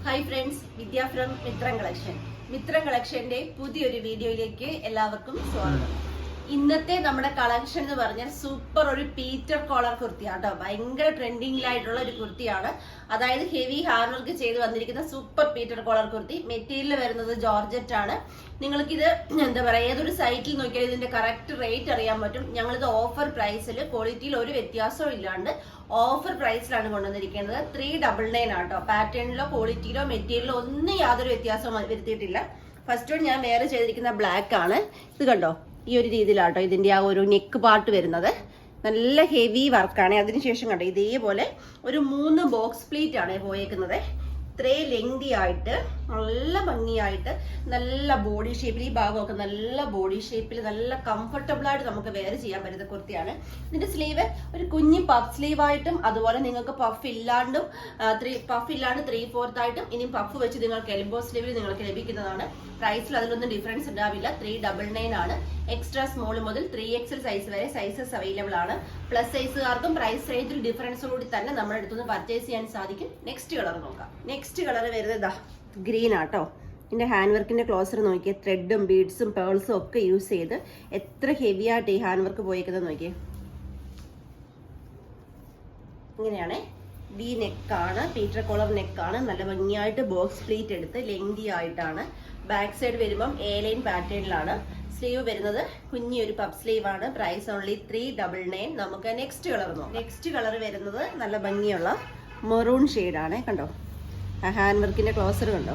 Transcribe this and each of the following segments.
Hi friends, Vidya from Mithram collection. Mithram കളക്ഷന്റെ പുതിയൊരു വീഡിയോയിലേക്ക് എല്ലാവർക്കും സ്വാഗതം. ഇന്നത്തെ നമ്മുടെ കളക്ഷൻ എന്ന് പറഞ്ഞാൽ സൂപ്പർ ഒരു പീറ്റർ കോളർ കുർത്തിയാണ് കേട്ടോ. ഭയങ്കര ട്രെൻഡിങ്ങിലായിട്ടുള്ള ഒരു കുർത്തിയാണ്. അതായത് ഹെവി ഹാൻഡ് വർക്ക് ചെയ്ത് വന്നിരിക്കുന്ന super Peter collar kurti. Material വരുന്നത് ജോർജറ്റ് ആണ്. നിങ്ങൾക്കിത് എന്താ പറയുക, ഏതൊരു സൈറ്റിൽ നോക്കിയാൽ ഇതിന്റെ കറക്റ്റ് റേറ്റ് അറിയാൻ പറ്റും. ഞങ്ങളിത് ഓഫർ പ്രൈസിൽ, ക്വാളിറ്റിയിൽ ഒരു വ്യത്യാസവും ഇല്ലാണ്ട് ഓഫർ പ്രൈസിലാണ് കൊണ്ടുവന്നിരിക്കുന്നത്. 399 ആട്ടോ. പാറ്റേണിലോ ക്വാളിറ്റിയിലോ മെറ്റീരിയലോ ഒന്നും യാതൊരു വ്യത്യാസവും വരുത്തിയിട്ടില്ല. ഫസ്റ്റ് വൺ ഞാൻ വേറെ ചെയ്തിരിക്കുന്ന ബ്ലാക്ക് ആണ്. ഇത് കണ്ടോ, ഈ ഒരു രീതിയിലാട്ടോ ഇതിന്റെ ആ ഒരു നെക്ക് പാർട്ട് വരുന്നത്. നല്ല ഹെവി വർക്കാണ്. അതിനുശേഷം കണ്ടോ ഇതേപോലെ ഒരു 3 ബോക്സ് പ്ലീറ്റ് ആണ് പോയേക്കുന്നത്. ഇത്രയും ലെങ്തി ആയിട്ട് നല്ല ഭംഗിയായിട്ട് നല്ല ബോഡി ഷേപ്പിൽ, ഈ ഭാഗമൊക്കെ നല്ല ബോഡി ഷേപ്പിൽ നല്ല കംഫർട്ടബിൾ ആയിട്ട് നമുക്ക് വെയർ ചെയ്യാൻ പറ്റുന്ന കുർത്തിയാണ്. ഇതിന്റെ സ്ലീവ് ഒരു കുഞ്ഞി പഫ് സ്ലീവ് ആയിട്ടും, അതുപോലെ നിങ്ങൾക്ക് പഫ് ഇല്ലാണ്ട് 3/4 ആയിട്ടും, ഇനിയും പഫ് വെച്ച് നിങ്ങൾക്ക് എൽബോ സ്ലീവിൽ നിങ്ങൾക്ക് ലഭിക്കുന്നതാണ്. പ്രൈസിൽ അതിലൊന്നും ഡിഫറൻസ് ഉണ്ടാവില്ല. 399 ആണ്. എക്സ്ട്രാ സ്മോൾ മുതൽ 3XL സൈസ് വരെ സൈസസ് അവൈലബിൾ ആണ്. പ്ലസ് സൈസുകാർക്കും പ്രൈസ് റേഞ്ചിൽ ഡിഫറൻസ് കൂടി തന്നെ നമ്മുടെ അടുത്തുനിന്ന് പർച്ചേസ് ചെയ്യാൻ സാധിക്കും. നെക്സ്റ്റ് കളർ നോക്കാം. നെക്സ്റ്റ് കളർ വരുന്നത് ഗ്രീൻ ആട്ടോ. ഇതിന്റെ ഹാൻഡ് വർക്കിന്റെ ക്ലോസർ നോക്കിയേ. ത്രെഡും ബീഡ്സും പേൾസും ഒക്കെ യൂസ് ചെയ്ത് എത്ര ഹെവി ആയിട്ട് ഈ ഹാൻഡ് വർക്ക് പോയിരിക്കുന്നത് നോക്കിയേ. ഇങ്ങനെയാണ്. വി നെക്കാണ്, പീറ്റർ കോളർ നെക്കാണ്. നല്ല ഭംഗിയായിട്ട് ബോക്സ് പ്ലീറ്റ് എടുത്ത് ലെങ്തി ആയിട്ടാണ്. ബാക്ക് സൈഡ് വരുമ്പം A-ലൈൻ പാറ്റേണിലാണ്. സ്ലീവ് വരുന്നത് കുഞ്ഞൊരു പഫ് സ്ലീവ് ആണ്. Price only 399. നമുക്ക് നെക്സ്റ്റ് കളർ നോക്കാം. നെക്സ്റ്റ് കളർ വരുന്നത് നല്ല ഭംഗിയുള്ള മെറൂൺ ഷെയ്ഡാണ്. കണ്ടോ, ഹാൻഡ് വർക്കിന്റെ ക്ലോസർ കണ്ടോ,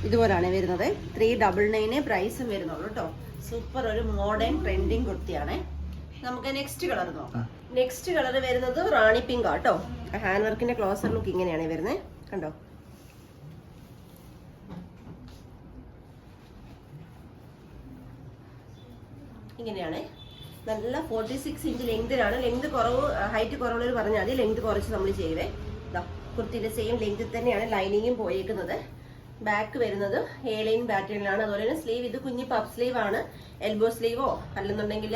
ഇതുപോലാണ് വരുന്നത്. 399 പ്രൈസും വരുന്നുള്ളൂ കേട്ടോ. സൂപ്പർ ഒരു മോഡേൺ ട്രെൻഡിങ് കുർത്തിയാണ്. നമുക്ക് നെക്സ്റ്റ് കളർ നോക്കാം. നെക്സ്റ്റ് കളർ വരുന്നത് റാണി പിങ്ക് ആട്ടോ. ഹാൻഡ് വർക്കിന്റെ ക്ലോസർ ലുക്ക് ഇങ്ങനെയാണ് വരുന്നത്. കണ്ടോ, ഇങ്ങനെയാണ്. നല്ല 46 ഇഞ്ച് ലെങ്തിലാണ്. ലെങ്ത് കുറവ്, ഹൈറ്റ് കുറവുള്ളവർ പറഞ്ഞാൽ മതി. ലെങ്ത് കുറച്ച് നമ്മൾ ചെയ്തേ. ഇതാ കുർത്തിയുടെ സെയിം ലെങ്ത് തന്നെയാണ് ലൈനിങ്ങും പോയേക്കുന്നത്. ബാക്ക് വരുന്നത് A-ലൈൻ പാറ്റേണിലാണ്. അതുപോലെ തന്നെ സ്ലീവ് ഇത് കുഞ്ഞി പഫ് സ്ലീവ് ആണ്. എൽബോ സ്ലീവോ അല്ലെന്നുണ്ടെങ്കിൽ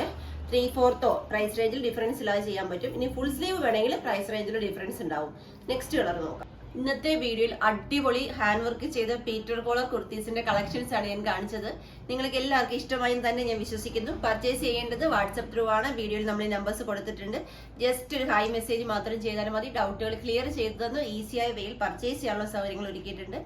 3/4 പ്രൈസ് റേഞ്ചിൽ ഡിഫറൻസ് ഇല്ലാതെ ചെയ്യാൻ പറ്റും. ഇനി ഫുൾ സ്ലീവ് വേണമെങ്കിൽ പ്രൈസ് റേഞ്ചിൽ ഡിഫറൻസ് ഉണ്ടാവും. നെക്സ്റ്റ് കളർ നോക്കാം. ഇന്നത്തെ വീഡിയോയിൽ അടിപൊളി ഹാൻഡ് വർക്ക് ചെയ്ത പീറ്റർ കോളർ കുർത്തീസിന്റെ കളക്ഷൻസ് ആണ് ഞാൻ കാണിച്ചത്. നിങ്ങൾക്ക് എല്ലാവർക്കും ഇഷ്ടമായും തന്നെ ഞാൻ വിശ്വസിക്കുന്നു. പർച്ചേസ് ചെയ്യേണ്ടത് വാട്സ്ആപ്പ് ത്രൂ ആണ്. വീഡിയോയിൽ നമ്മൾ നമ്പേഴ്സ് കൊടുത്തിട്ടുണ്ട്. ജസ്റ്റ് ഒരു ഹായ് മെസ്സേജ് മാത്രം ചെയ്താൽ മതി. ഡൗട്ടുകൾ ക്ലിയർ ചെയ്തു തന്നു ഈസിയായ വേയിൽ പർച്ചേസ് ചെയ്യാനുള്ള സൗകര്യങ്ങൾ ഒരുക്കിയിട്ടുണ്ട്.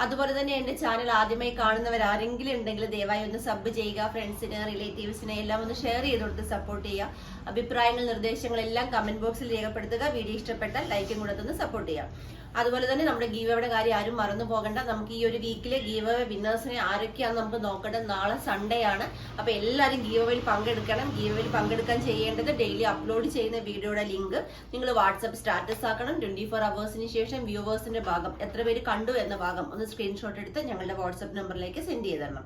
അതുപോലെ തന്നെ എന്റെ ചാനൽ ആദ്യമായി കാണുന്നവർ ആരെങ്കിലും ഉണ്ടെങ്കിൽ ദയവായി ഒന്ന് സബ് ചെയ്യുക. ഫ്രണ്ട്സിന്, റിലേറ്റീവ്സിനെ എല്ലാം ഒന്ന് ഷെയർ ചെയ്ത് കൊടുത്ത് സപ്പോർട്ട് ചെയ്യുക. അഭിപ്രായങ്ങൾ, നിർദ്ദേശങ്ങളെല്ലാം കമന്റ് ബോക്സിൽ രേഖപ്പെടുത്തുക. വീഡിയോ ഇഷ്ടപ്പെട്ടാൽ ലൈക്കും കൂടെ തന്ന് സപ്പോർട്ട് ചെയ്യുക. അതുപോലെ തന്നെ നമ്മുടെ ഗീവയുടെ കാര്യം ആരും മറന്നു പോകണ്ട. നമുക്ക് ഈ ഒരു വീക്കിലെ ഗീവ വിന്നേഴ്സിനെ ആരൊക്കെയാണെന്ന് നമുക്ക് നോക്കേണ്ടത്. നാളെ സൺഡേ ആണ്. അപ്പൊ എല്ലാവരും ഗീവയിൽ പങ്കെടുക്കണം. ഗീവയിൽ പങ്കെടുക്കാൻ ചെയ്യേണ്ടത് ഡെയിലി അപ്ലോഡ് ചെയ്യുന്ന വീഡിയോയുടെ ലിങ്ക് നിങ്ങൾ വാട്സ്ആപ്പ് സ്റ്റാറ്റസ് ആക്കണം. 24 അവേഴ്സിന് ശേഷം വ്യൂവേഴ്സിന്റെ ഭാഗം, എത്ര പേര് കണ്ടു എന്ന ഭാഗം ഒന്ന് സ്ക്രീൻഷോട്ട് എടുത്ത് ഞങ്ങളുടെ വാട്സ്ആപ്പ് നമ്പറിലേക്ക് സെൻഡ് ചെയ്ത് തരണം.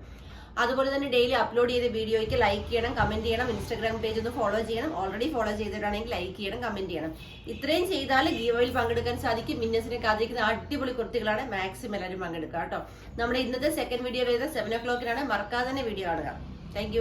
അതുപോലെ തന്നെ ഡെയിലി അപ്ലോഡ് ചെയ്ത വീഡിയോയ്ക്ക് ലൈക്ക് ചെയ്യണം, കമന്റ് ചെയ്യണം. ഇൻസ്റ്റാഗ്രാം പേജ് ഒന്ന് ഫോളോ ചെയ്യണം. ഓൾറെഡി ഫോളോ ചെയ്തിട്ടാണെങ്കിൽ ലൈക്ക് ചെയ്യണം, കമന്റ് ചെയ്യണം. ഇത്രയും ചെയ്താൽ ഗീവയിൽ പങ്കെടുക്കാൻ സാധിക്കും. വിന്നേഴ്സിനെ കാത്തിരിക്കുന്ന അടിപൊളി കുർത്തികളാണ്. മാക്സിമം എല്ലാവരും പങ്കെടുക്കുക കേട്ടോ. നമ്മുടെ ഇന്നത്തെ സെക്കൻഡ് വീഡിയോ വരുന്നത് 7 o'clock മറക്കാതെ തന്നെ വീഡിയോ കാണുക. താങ്ക്